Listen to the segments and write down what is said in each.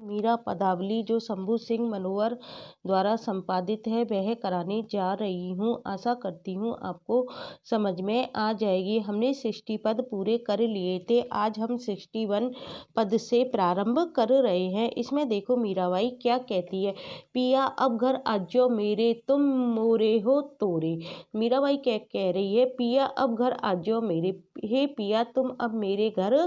मीरा पदावली जो शंभू सिंह मनोहर द्वारा संपादित है वह कराने जा रही हूँ। आशा करती हूँ आपको समझ में आ जाएगी। हमने 60 पद पूरे कर लिए थे, आज हम 61 पद से प्रारंभ कर रहे हैं। इसमें देखो मीराबाई क्या कहती है, पिया अब घर आजो मेरे तुम मोरे हो तोरे। मीराबाई क्या कह रही है, पिया अब घर आजो मेरे, हे पिया तुम अब मेरे घर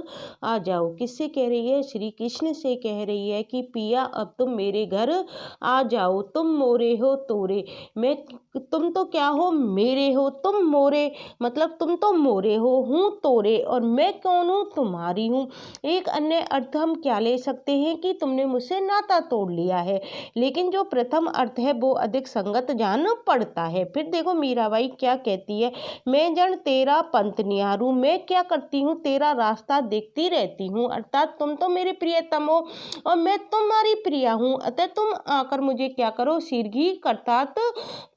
आ जाओ। किससे कह रही है, श्री कृष्ण से कह रही है कि पिया अब तुम मेरे घर आ जाओ, तुम मोरे हो तोरे। मैं, तुम तो क्या हो, मेरे हो, तुम मोरे मतलब तुम तो मोरे हो, हूँ तोरे और मैं कौन हूँ, तुम्हारी हूँ। एक अन्य अर्थ हम क्या ले सकते हैं कि तुमने मुझसे नाता तोड़ लिया है, लेकिन जो प्रथम अर्थ है वो अधिक संगत जान पड़ता है। फिर देखो मीराबाई क्या कहती है, मैं जन तेरा पंथ निहारूं, मैं क्या करती हूँ, तेरा रास्ता देखती रहती हूँ, अर्थात तुम तो मेरे प्रियतम हो और मैं तुम्हारी प्रिया हूँ, अतः तुम आकर मुझे क्या करो, शीघ्र करतात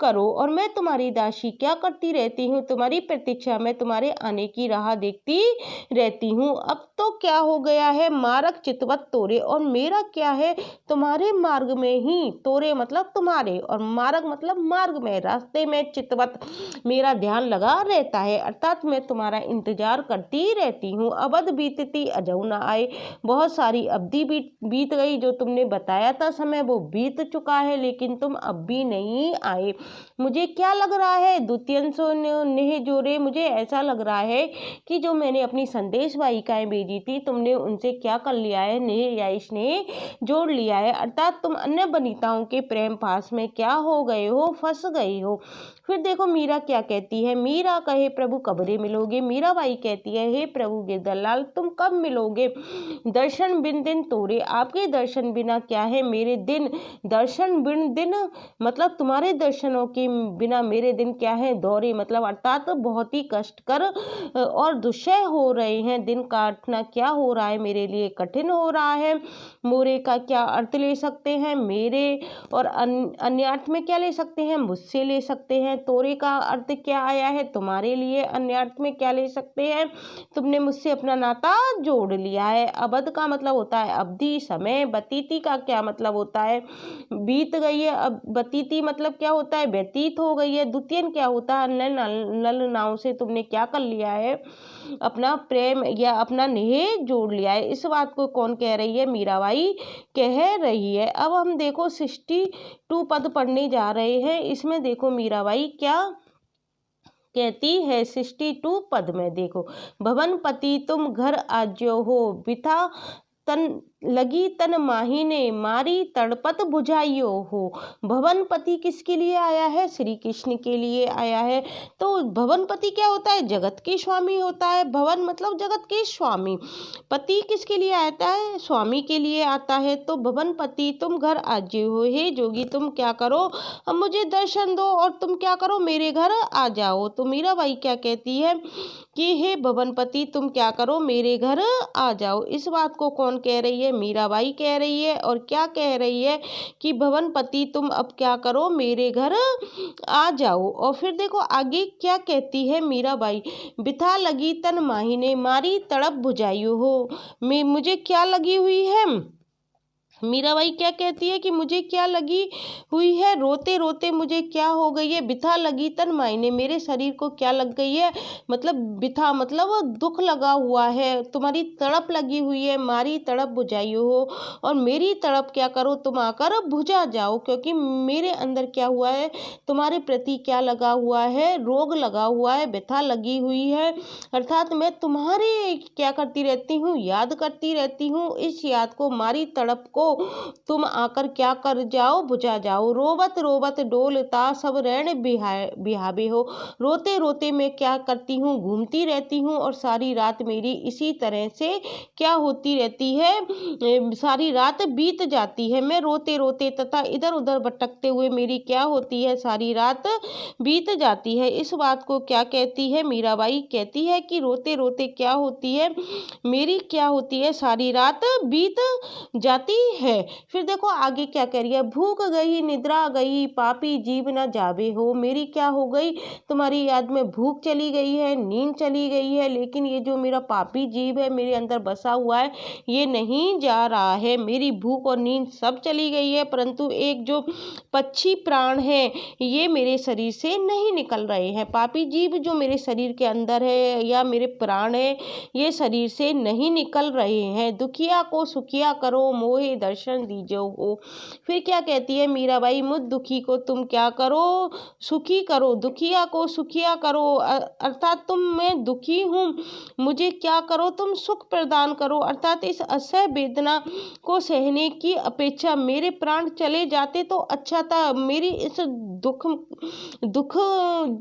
करो और मैं तुम्हारी दासी क्या करती रहती हूँ, तुम्हारी प्रतीक्षा में तुम्हारे आने की राह देखती रहती हूँ। अब तो क्या हो गया है, मार्ग चितवत तोरे, और मेरा क्या है, तुम्हारे मार्ग में ही, तोरे मतलब तुम्हारे और मार्ग मतलब मार्ग में, रास्ते में, चितवत मेरा ध्यान लगा रहता है, अर्थात मैं तुम्हारा इंतजार करती रहती हूँ। अवध बीतती अजऊ न आए, बहुत सारी अवधि बीत गई, जो तुमने बताया था समय वो बीत चुका है, लेकिन तुम अब भी नहीं आए। मुझे क्या लग रहा है, द्वितीयांशो नेह जोरे, मुझे ऐसा लग रहा है कि जो मैंने अपनी संदेश वाहिकाएं भेजी थी तुमने उनसे क्या कर लिया है, नेह या स्नेह जोड़ लिया है, अर्थात तुम अन्य वनिताओं के प्रेम पास में क्या हो गए हो, फंस गई हो। फिर देखो मीरा क्या कहती है, मीरा कहे प्रभु कबरे मिलोगे, मीराबाई कहती है हे प्रभु के दलाल तुम कब मिलोगे, दर्शन बिन दिन तोरे, आपके दर्शन बिना क्या है मेरे दिन, दर्शन बिन दिन मतलब तुम्हारे दर्शनों के बिना मेरे दिन क्या है, दौरे मतलब अर्थात बहुत ही कष्टकर और दुष्सह हो रहे हैं, दिन काटना क्या हो रहा है मेरे लिए, कठिन हो रहा है। मोरे का क्या अर्थ ले सकते हैं, मेरे, और अन्य अर्थ में क्या ले सकते हैं, मुझसे ले सकते हैं। तोरे का अर्थ क्या आया है, तुम्हारे लिए, अन्य अर्थ में क्या ले सकते हैं, तुमने मुझसे अपना नाता जोड़ लिया है। अवध का मतलब होता है अवधि, समय। बतीती का क्या मतलब होता है, बीत गई है। अब बतीती मतलब क्या होता है, व्यतीत हो गई है। द्वितीयन क्या होता है, नल नाव से तुमने क्या कर लिया है, अपना प्रेम या अपना नेह जोड़ लिया है। इस बात को कौन कह रही है, मीराबाई कह रही है। अब हम देखो 62 पद पढ़ने जा रहे हैं। इसमें देखो मीराबाई क्या कहती है, 62 पद में देखो, भवनपति तुम घर आज्यो हो, बिथा तन लगी तन माहीने, मारी तड़पत बुझाइयो हो। भवनपति किसके लिए आया है, श्री कृष्ण के लिए आया है। तो भवनपति क्या होता है, जगत के स्वामी होता है। भवन मतलब जगत के स्वामी, पति किसके लिए आता है, स्वामी के लिए आता है। तो भवनपति तुम घर आज्य हो, हे जोगी तुम क्या करो, अब मुझे दर्शन दो और तुम क्या करो, मेरे घर आ जाओ। तो मीराबाई क्या कहती है कि हे भवनपति तुम क्या करो, मेरे घर आ जाओ। इस बात को कौन कह रही है, मीराबाई कह रही है। और क्या कह रही है कि भवनपति तुम अब क्या करो, मेरे घर आ जाओ। और फिर देखो आगे क्या कहती है मीराबाई, बिथा लगी तन माहीने, मारी तड़प बुझाइयो हो। मुझे क्या लगी हुई है, मीराबाई क्या कहती है कि मुझे क्या लगी हुई है, रोते रोते मुझे क्या हो गई है, बिथा लगी तन मायने, मेरे शरीर को क्या लग गई है, मतलब बिथा मतलब दुख लगा हुआ है, तुम्हारी तड़प लगी हुई है, मारी तड़प बुझाइयो हो, और मेरी तड़प क्या करो, तुम आकर बुझा जाओ, क्योंकि मेरे अंदर क्या हुआ है, तुम्हारे प्रति क्या लगा हुआ है, रोग लगा हुआ है, व्यथा लगी हुई है, अर्थात मैं तुम्हारे क्या करती रहती हूँ, याद करती रहती हूँ। इस याद को, मारी तड़प को तुम आकर क्या कर जाओ, बुझा जाओ। रोवत रोवत डोलता सब रैन बिहावे हो, रोते रोते मैं क्या करती हूँ, घूमती रहती हूँ और सारी रात मेरी इसी तरह से क्या होती रहती है, सारी रात बीत जाती है। मैं रोते रोते तथा इधर उधर भटकते हुए मेरी क्या होती है, सारी रात बीत जाती है। इस बात को क्या कहती है, मीराबाई कहती है कि रोते रोते क्या होती है, मेरी क्या होती है, सारी रात बीत जाती है। फिर देखो आगे क्या कह रही है, भूख गई निद्रा गई पापी जीव न जावे हो। मेरी क्या हो गई, तुम्हारी याद में भूख चली गई है, नींद चली गई है, लेकिन ये जो मेरा पापी जीव है मेरे अंदर बसा हुआ है ये नहीं जा रहा है। मेरी भूख और नींद सब चली गई है, परंतु एक जो पक्षी प्राण है ये मेरे शरीर से नहीं निकल रहे हैं। पापी जीव जो मेरे शरीर के अंदर है या मेरे प्राण है ये शरीर से नहीं निकल रहे हैं। दुखिया को सुखिया करो मोहे दर्शन दीजो हो। फिर क्या कहती है मीराबाई, मुझ दुखी को तुम क्या करो, सुखी करो, दुखिया को सुखिया करो, अर्थात मैं दुखी हूँ, मुझे क्या करो, तुम सुख प्रदान करो। अर्थात इस असह्य वेदना को सहने की अपेक्षा मेरे प्राण चले जाते तो अच्छा था। मेरी इस दुख दुख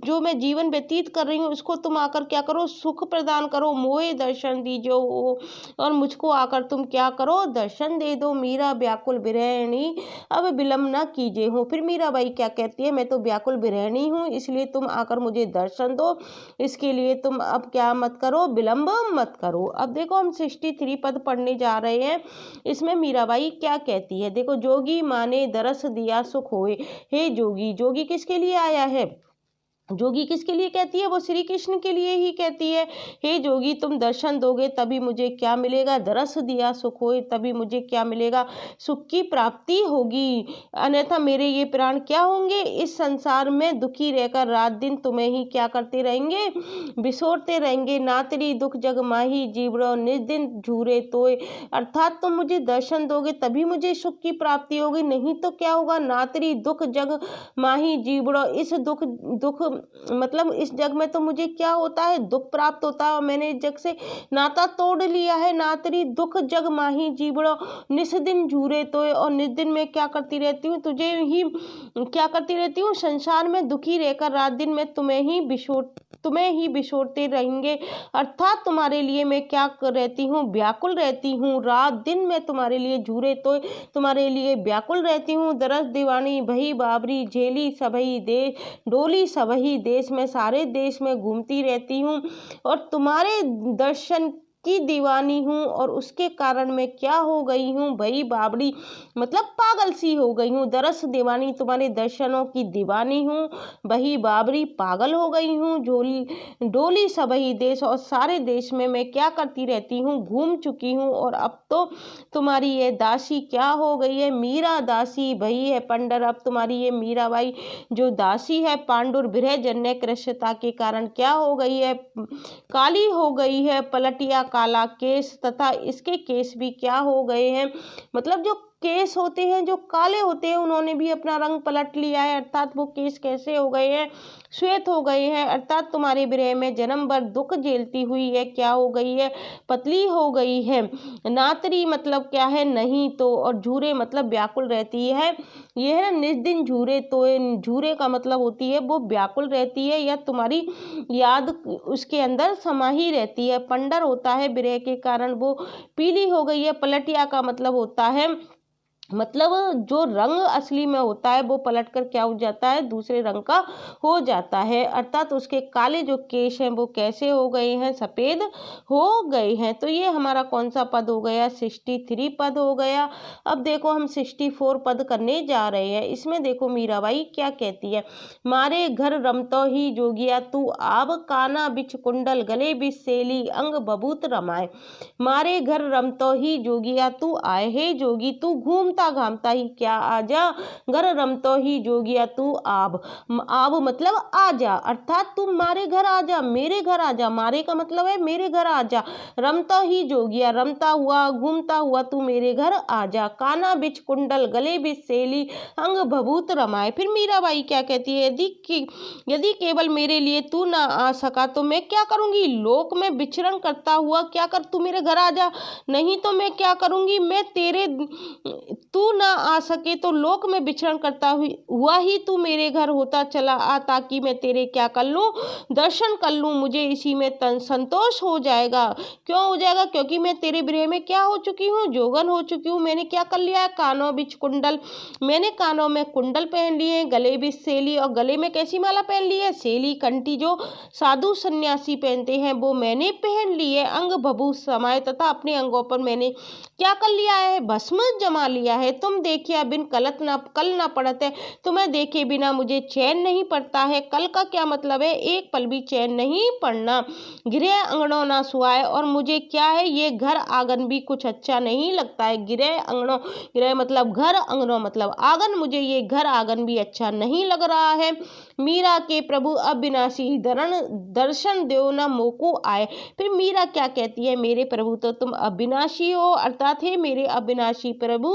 जो मैं जीवन व्यतीत कर रही हूँ उसको तुम आकर क्या करो, सुख प्रदान करो, मोहे दर्शन दीजो हो, और मुझको आकर तुम क्या करो, दर्शन दे दो। मीरा व्याकुल विरहिणी अब विलम्ब न कीजिए हो। फिर मीराबाई क्या कहती है, मैं तो व्याकुल विरहिणी हूँ इसलिए तुम आकर मुझे दर्शन दो, इसके लिए तुम अब क्या मत करो, विलम्ब मत करो। अब देखो हम 63 पद पढ़ने जा रहे हैं। इसमें मीराबाई क्या कहती है, देखो, जोगी माने दरस दिया सुख होए। हे जोगी, जोगी किसके लिए आया है, जोगी किसके लिए कहती है, वो श्री कृष्ण के लिए ही कहती है। हे जोगी तुम दर्शन दोगे तभी मुझे क्या मिलेगा, दरस दिया सुख होए, तभी मुझे क्या मिलेगा, सुख की प्राप्ति होगी, अन्यथा मेरे ये प्राण क्या होंगे, इस संसार में दुखी रहकर रात दिन तुम्हें ही क्या करते रहेंगे, बिसोरते रहेंगे। नातरी दुख जग माही जीवड़ो निज दिन झूरे तोय। अर्थात तुम मुझे दर्शन दोगे तभी मुझे सुख की प्राप्ति होगी, नहीं तो क्या होगा, नातरी दुख जग माही जीवड़ो, इस दुख मतलब इस जग में तो मुझे क्या होता है, दुख प्राप्त होता है और मैंने इस जग से नाता तोड़ लिया है। नातरी दुख जग माही जीवड़ो निस दिन झूरे तोय, और निस दिन में क्या करती रहती हूँ, तुझे ही क्या करती रहती हूँ, संसार में दुखी रहकर रात दिन में तुम्हें ही बिछोड़ते रहेंगे। अर्थात तुम्हारे लिए मैं क्या रहती हूँ, व्याकुल रहती हूँ, रात दिन मैं तुम्हारे लिए झूरे तो तुम्हारे लिए व्याकुल रहती हूँ। दरस दीवानी भई बाबरी झेली सबही देश डोली सबही देश, में सारे देश में घूमती रहती हूँ और तुम्हारे दर्शन की दीवानी हूँ, और उसके कारण मैं क्या हो गई हूँ, भई बाबड़ी मतलब पागल सी हो गई हूँ। दरस दीवानी तुम्हारे दर्शनों की दीवानी हूँ, बही बाबरी पागल हो गई हूँ, डोली सबही देश, और सारे देश में मैं क्या करती रहती हूँ, घूम चुकी हूँ। और अब तो तुम्हारी ये दासी क्या हो गई है, मीरा दासी भई है पंडर। अब तुम्हारी ये मीराबाई जो दासी है पांडुर विरह जन्य कृष्णता के कारण क्या हो गई है, काली हो गई है, पलटिया काला केस, तथा इसके केस भी क्या हो गए हैं, मतलब जो केस होते हैं जो काले होते हैं उन्होंने भी अपना रंग पलट लिया है। अर्थात वो केस कैसे हो गए हैं, श्वेत हो गए हैं। अर्थात तुम्हारे विरह में जन्म भर दुख झेलती हुई है क्या हो गई है, पतली हो गई है। नातरी मतलब क्या है, नहीं तो, और झूरे मतलब व्याकुल रहती है। ये है ना निज दिन झूरे तो, झूरे का मतलब होती है वो व्याकुल रहती है या तुम्हारी याद उसके अंदर समा ही रहती है। पंडर होता है विरह के कारण वो पीली हो गई है। पलटिया का मतलब होता है मतलब जो रंग असली में होता है वो पलटकर क्या हो जाता है, दूसरे रंग का हो जाता है। अर्थात उसके काले जो केश हैं वो कैसे हो गए हैं, सफ़ेद हो गए हैं। तो ये हमारा कौन सा पद हो गया, 63 पद हो गया। अब देखो हम 64 पद करने जा रहे हैं। इसमें देखो मीराबाई क्या कहती है, मारे घर रमतो ही जोगिया तू आब काना बिच कुंडल गले बिच सेली अंग बबूत रमाए। मारे घर रमतो ही जोगिया तू आए, हे जोगी तू घूमता घामता ही क्या आजा, घर रमतो ही जोगिया तू आब, आब मतलब आजा, अर्थात तू मारे घर आजा, मेरे घर आजा। मारे का मतलब है मेरे घर आजा, रमता ही जोगिया रमता हुआ घूमता हुआ तू मेरे घर आजा, काना बिच कुंडल गले बिच सेली अंग भभूत रमाए। फिर मीराबाई क्या कहती है, यदि केवल मेरे लिए तू ना आ सका तो मैं क्या करूंगी, लोक में विचरण करता हुआ क्या कर, तू मेरे घर आजा, नहीं तो मैं क्या करूंगी, मैं तू ना आ सके तो लोक में विचरण करता हुआ ही तू मेरे घर होता चला आ, ताकि मैं तेरे क्या कर लूँ, दर्शन कर लूँ, मुझे इसी में तन संतोष हो जाएगा। क्यों हो जाएगा? क्योंकि मैं तेरे गृह में क्या हो चुकी हूँ, जोगन हो चुकी हूँ। मैंने क्या कर लिया है, कानों बीच कुंडल, मैंने कानों में कुंडल पहन लिए, गले बीच सेली, और गले में कैसी माला पहन ली है, सेली कंठी, जो साधु सन्यासी पहनते हैं वो मैंने पहन ली है। अंग भभूत समाये, तथा अपने अंगों पर मैंने क्या कर लिया है, भस्म जमा लिया है। तुम देखिए बिन कल ना पड़त है, तुम्हें देखे बिना मुझे चैन नहीं पड़ता है। कल का क्या मतलब है, एक पल भी चैन नहीं पड़ना। गृह अंगनों ना सुहाए, और मुझे क्या है, ये घर आंगन भी कुछ अच्छा नहीं लगता है। गृह अंगनों, गृह मतलब घर, अंगनों मतलब आंगन, मुझे ये घर आंगन भी अच्छा नहीं लग रहा है। मीरा के प्रभु अविनाशी दर्शन देव न मोको आए। फिर मीरा क्या कहती है, मेरे प्रभु तो तुम अविनाशी हो, अर्थात है मेरे अविनाशी प्रभु,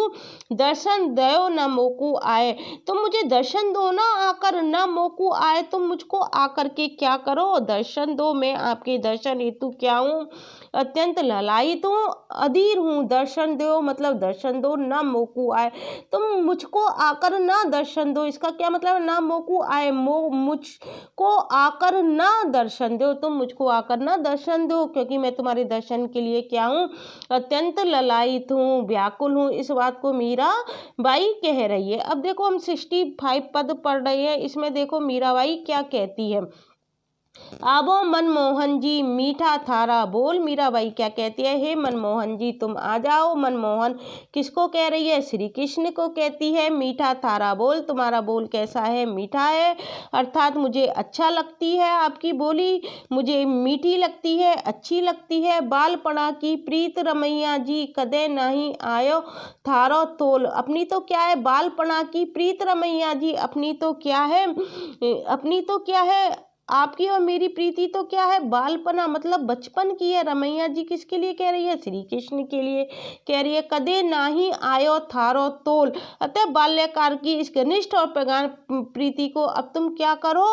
दर्शन दो न मोको आए, तुम मुझे दर्शन दो ना आकर, न मोको आए, तुम मुझको आकर के क्या करो, दर्शन दो। मैं आपके दर्शन हेतु क्या हूँ, अत्यंत ललायित हूँ, अधीर हूँ। दर्शन दो मतलब दर्शन दो, न मोको आए, तुम मुझको आकर ना दर्शन दो। इसका क्या मतलब, ना मोको आए, मुझको आकर ना दर्शन दो, तुम मुझको आकर ना दर्शन दो, क्योंकि मैं तुम्हारे दर्शन के लिए क्या हूँ, अत्यंत ललायित हूँ, व्याकुल हूँ। इस बात को मीरा बाई कह रही है। अब देखो हम 65 पद पढ़ रहे हैं, इसमें देखो मीराबाई क्या कहती है। आबो मनमोहन जी मीठा थारा बोल, मीराबाई क्या कहती है, हे मनमोहन जी तुम आ जाओ। मनमोहन किसको कह रही है, श्री कृष्ण को कहती है। मीठा थारा बोल, तुम्हारा बोल कैसा है, मीठा है, अर्थात मुझे अच्छा लगती है आपकी बोली, मुझे मीठी लगती है, अच्छी लगती है। बालपना की प्रीत रमैया जी कदे नहीं आयो थारो तोल, अपनी तो क्या है, बालपना की प्रीत रमैया जी, अपनी तो क्या है, अपनी तो क्या है, आपकी और मेरी प्रीति तो क्या है, बालपना मतलब बचपन की है। रमैया जी किसके लिए कह रही है, श्री कृष्ण के लिए कह रही है। कदे नाही आयो थारो तोल, अतः बाल्यकाल की इस घनिष्ठ और प्रगाढ़ प्रीति को अब तुम क्या करो,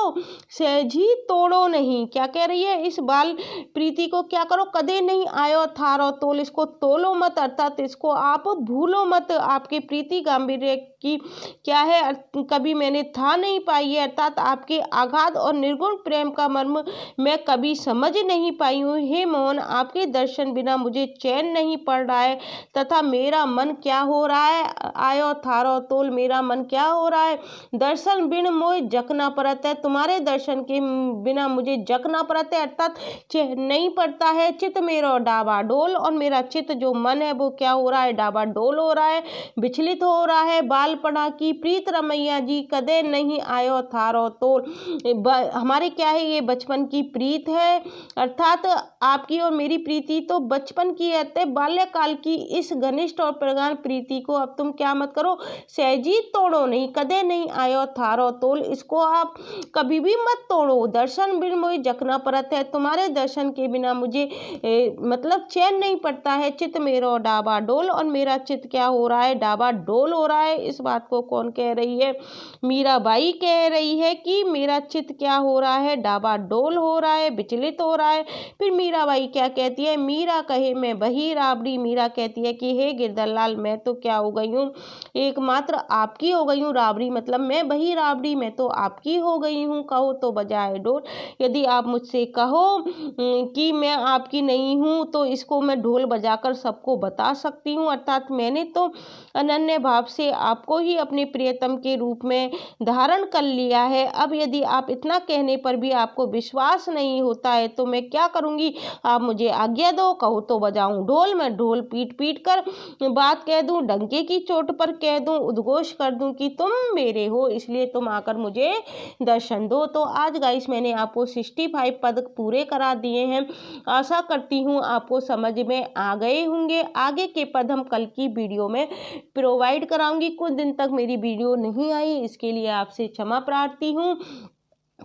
सहज ही तोड़ो नहीं। क्या कह रही है, इस बाल प्रीति को क्या करो, कदे नहीं आयो थारो तोल, इसको तोलो मत, अर्थात इसको आप भूलो मत। आपके प्रीति गांभीर्य की क्या है, कभी मैंने था नहीं पाई है, अर्थात आपके आगाध और निर्गुण प्रेम का मर्म मैं कभी समझ नहीं पाई हूँ। हे मोहन, आपके दर्शन बिना मुझे चैन नहीं पड़ रहा है, तथा मेरा मन क्या हो रहा है, आयो थारो तोल, मेरा मन क्या हो रहा है, दर्शन बिन मोय जकना परत है, तुम्हारे दर्शन के बिना मुझे जकना परत है, अर्थात चैन नहीं पड़ता है। चित मेरा डाबाडोल, और मेरा चित जो मन है वो क्या हो रहा है, डाबाडोल हो रहा है, विचलित हो रहा है। बालपना की प्रीत रमैया जी कदे नहीं आयो थारो तोल, हमारे क्या है, ये बचपन की प्रीत है, अर्थात आपकी और मेरी प्रीति तो बचपन की है। बाल्यकाल की इस घनिष्ठ और प्रगाढ़ प्रीति को अब तुम क्या मत करो, सहजी तोड़ो नहीं। कदे नहीं आयो थारो तोल, इसको आप कभी भी मत तोड़ो। दर्शन बिन मोहि जखना परत है, तुम्हारे दर्शन के बिना मुझे मतलब चैन नहीं पड़ता है। चित मेरो डाबा डोल, और मेरा चित क्या हो रहा है, डाबा डोल हो रहा है। इस बात को कौन कह रही है, मीराबाई कह रही है कि मेरा चित क्या हो रहा है, डाबाडोल हो रहा है, विचलित हो रहा है। फिर मीराबाई क्या कहती है, मीरा कहे मैं बही राबड़ी, मीरा कहती है कि हे गिरधरलाल, मैं तो क्या हो गई हूँ, एकमात्र आपकी हो गई हूँ। राबड़ी मतलब मैं बही राबड़ी, मैं तो आपकी हो गई हूँ। कहो तो बजाए ढोल, यदि आप मुझसे कहो कि मैं आपकी नहीं हूँ तो इसको मैं ढोल बजाकर सबको बता सकती हूँ, अर्थात मैंने तो अनन्य भाव से आपको ही अपने प्रियतम के रूप में धारण कर लिया है। अब यदि आप इतना कहने पर भी आपको विश्वास नहीं होता है तो मैं क्या करूँगी, आप मुझे आज्ञा दो। कहो तो बजाऊं ढोल, मैं ढोल पीट पीट कर बात कह दूं, डंके की चोट पर कह दूं, उद्घोष कर दूं कि तुम मेरे हो, इसलिए तुम आकर मुझे दर्शन दो। तो आज गाइस मैंने आपको 65 पद पूरे करा दिए हैं। आशा करती हूँ आपको समझ में आ गए होंगे। आगे के पद हम कल की वीडियो में प्रोवाइड कराऊंगी। कुछ दिन तक मेरी वीडियो नहीं आई, इसके लिए आपसे क्षमा प्रार्थी हूँ।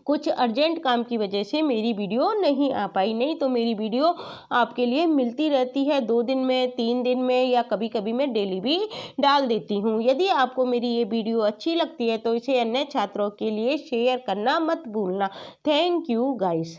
कुछ अर्जेंट काम की वजह से मेरी वीडियो नहीं आ पाई, नहीं तो मेरी वीडियो आपके लिए मिलती रहती है 2 दिन में, 3 दिन में, या कभी कभी मैं डेली भी डाल देती हूँ। यदि आपको मेरी ये वीडियो अच्छी लगती है तो इसे अन्य छात्रों के लिए शेयर करना मत भूलना। Thank you guys.